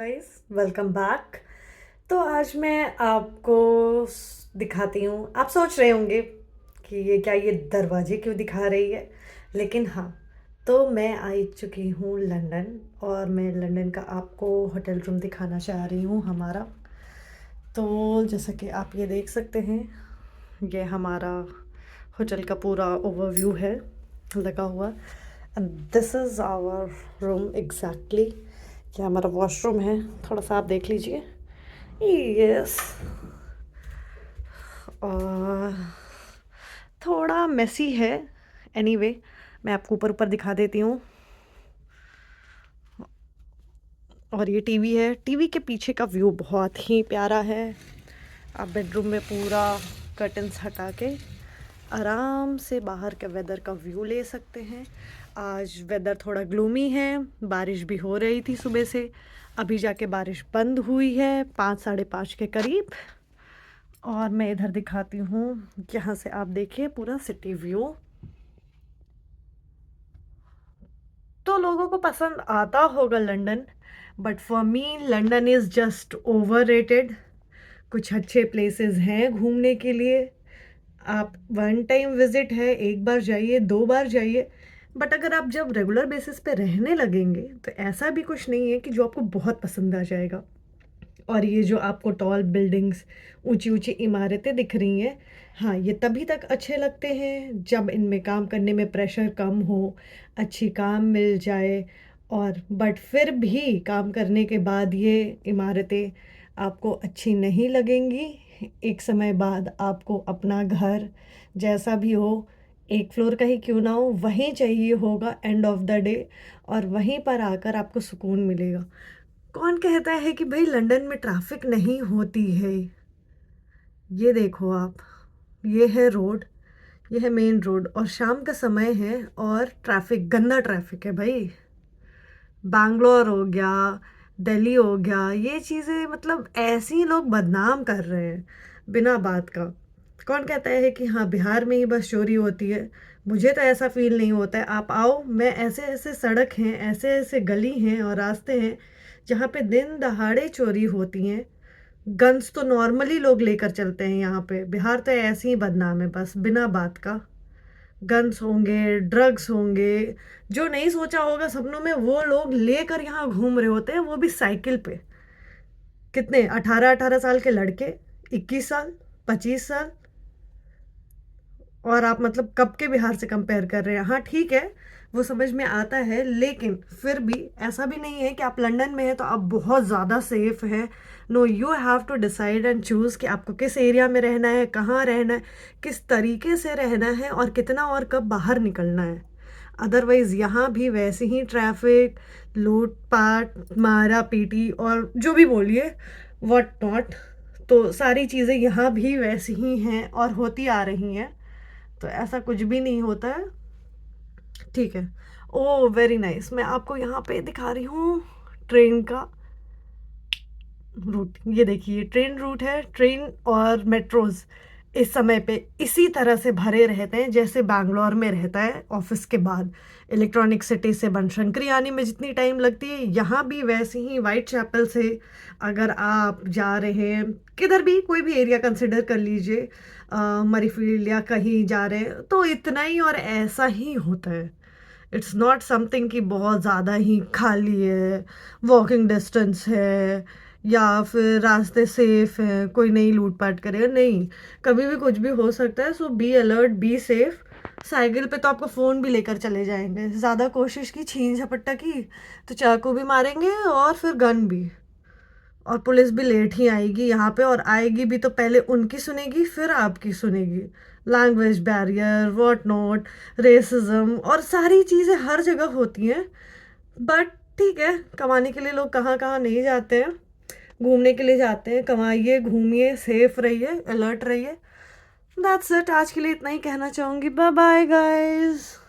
Guys, welcome back. तो आज मैं आपको दिखाती हूँ। आप सोच रहे होंगे कि ये दरवाजे क्यों दिखा रही है, लेकिन हाँ, तो मैं आ चुकी हूँ लंदन और मैं लंदन का आपको होटल रूम दिखाना चाह रही हूँ हमारा। तो जैसा कि आप ये देख सकते हैं, ये हमारा होटल का पूरा ओवरव्यू है लगा हुआ। And this is our room exactly. ये हमारा वॉशरूम है, थोड़ा सा आप देख लीजिए। यस। और थोड़ा मेसी है। एनीवे, मैं आपको ऊपर ऊपर दिखा देती हूँ। और ये टीवी है, टीवी के पीछे का व्यू बहुत ही प्यारा है। आप बेडरूम में पूरा कर्टन्स हटा के आराम से बाहर के वेदर का व्यू ले सकते हैं। आज वेदर थोड़ा ग्लूमी है, बारिश भी हो रही थी सुबह से, अभी जाके बारिश बंद हुई है 5 साढ़े 5 के करीब। और मैं इधर दिखाती हूँ, यहाँ से आप देखिए पूरा सिटी व्यू। तो लोगों को पसंद आता होगा London, but for me London is just overrated. कुछ अच्छे प्लेसेस हैं घूमने के लिए। आप वन टाइम विजिट है, एक बार जाइए, 2 बार जाइए, बट अगर आप जब रेगुलर बेसिस पे रहने लगेंगे तो ऐसा भी कुछ नहीं है कि जो आपको बहुत पसंद आ जाएगा। और ये जो आपको टॉल बिल्डिंग्स, ऊंची ऊंची इमारतें दिख रही हैं, हाँ, ये तभी तक अच्छे लगते हैं जब इनमें काम करने में प्रेशर कम हो, अच्छी काम मिल जाए। और बट फिर भी काम करने के बाद ये इमारतें आपको अच्छी नहीं लगेंगी। एक समय बाद आपको अपना घर, जैसा भी हो, एक फ्लोर का ही क्यों ना हो, वहीं चाहिए होगा एंड ऑफ द डे। और वहीं पर आकर आपको सुकून मिलेगा। कौन कहता है कि भाई लंदन में ट्रैफिक नहीं होती है? ये देखो आप, ये है रोड, ये है मेन रोड, और शाम का समय है और ट्रैफिक, गंदा ट्रैफिक है भाई। बैंगलोर हो गया, दिल्ली हो गया, ये चीज़ें मतलब ऐसे ही लोग बदनाम कर रहे हैं बिना बात का। कौन कहता है कि हाँ बिहार में ही बस चोरी होती है? मुझे तो ऐसा फील नहीं होता है। आप आओ, मैं ऐसे ऐसे सड़क हैं, ऐसे ऐसे गली हैं और रास्ते हैं जहाँ पे दिन दहाड़े चोरी होती हैं। गन्स तो नॉर्मली लोग लेकर चलते हैं यहाँ पे। बिहार तो ऐसे ही बदनाम है बस बिना बात का। गन्स होंगे, ड्रग्स होंगे, जो नहीं सोचा होगा सपनों में वो लोग लेकर यहाँ घूम रहे होते हैं, वो भी साइकिल पे। कितने 18-18 साल के लड़के, 21 साल, 25 साल। और आप मतलब कब के बिहार से कंपेयर कर रहे हैं? हाँ ठीक है, वो समझ में आता है, लेकिन फिर भी ऐसा भी नहीं है कि आप लंदन में हैं तो आप बहुत ज़्यादा सेफ है। No, you have to decide and choose कि आपको किस एरिया में रहना है, कहाँ रहना है, किस तरीके से रहना है और कितना और कब बाहर निकलना है। अदरवाइज़ यहाँ भी वैसे ही ट्रैफिक, लूटपाट, मारा पीटी और जो भी बोलिए, व्हाट नॉट। तो सारी चीज़ें यहाँ भी वैसी ही हैं और होती आ रही हैं। तो ऐसा कुछ भी नहीं होता है, ठीक है। ओ वेरी नाइस, मैं आपको यहाँ पे दिखा रही हूँ ट्रेन का रूट। ये देखिए, ट्रेन रूट है। ट्रेन और मेट्रोज इस समय पे इसी तरह से भरे रहते हैं जैसे बैंगलोर में रहता है ऑफिस के बाद। इलेक्ट्रॉनिक सिटी से बनशंकरी आने में जितनी टाइम लगती है, यहाँ भी वैसे ही वाइट चैपल से अगर आप जा रहे हैं, किधर भी कोई भी एरिया कंसिडर कर लीजिए, मरीफील्ड या कहीं जा रहे हैं, तो इतना ही और ऐसा ही होता है। इट्स नॉट समथिंग कि बहुत ज़्यादा ही खाली है, वॉकिंग डिस्टेंस है, या फिर रास्ते सेफ हैं, कोई नहीं लूटपाट करेगा, नहीं। कभी भी कुछ भी हो सकता है। So be alert, be safe. Cycle पे तो आपका फ़ोन भी लेकर चले जाएंगे, ज़्यादा कोशिश की, छीन झपट्टा की तो चाकू भी मारेंगे और फिर गन भी। और पुलिस भी लेट ही आएगी यहाँ पे, और आएगी भी तो पहले उनकी सुनेगी फिर आपकी सुनेगी। Language barrier, what not, racism और सारी चीज़ें हर जगह होती हैं। बट ठीक है, कमाने के लिए लोग कहाँ कहाँ नहीं जाते हैं, घूमने के लिए जाते हैं। कमाइए, घूमिए, सेफ रहिए, अलर्ट रहिए। दैट्स इट, आज के लिए इतना ही कहना चाहूँगी। Bye bye guys.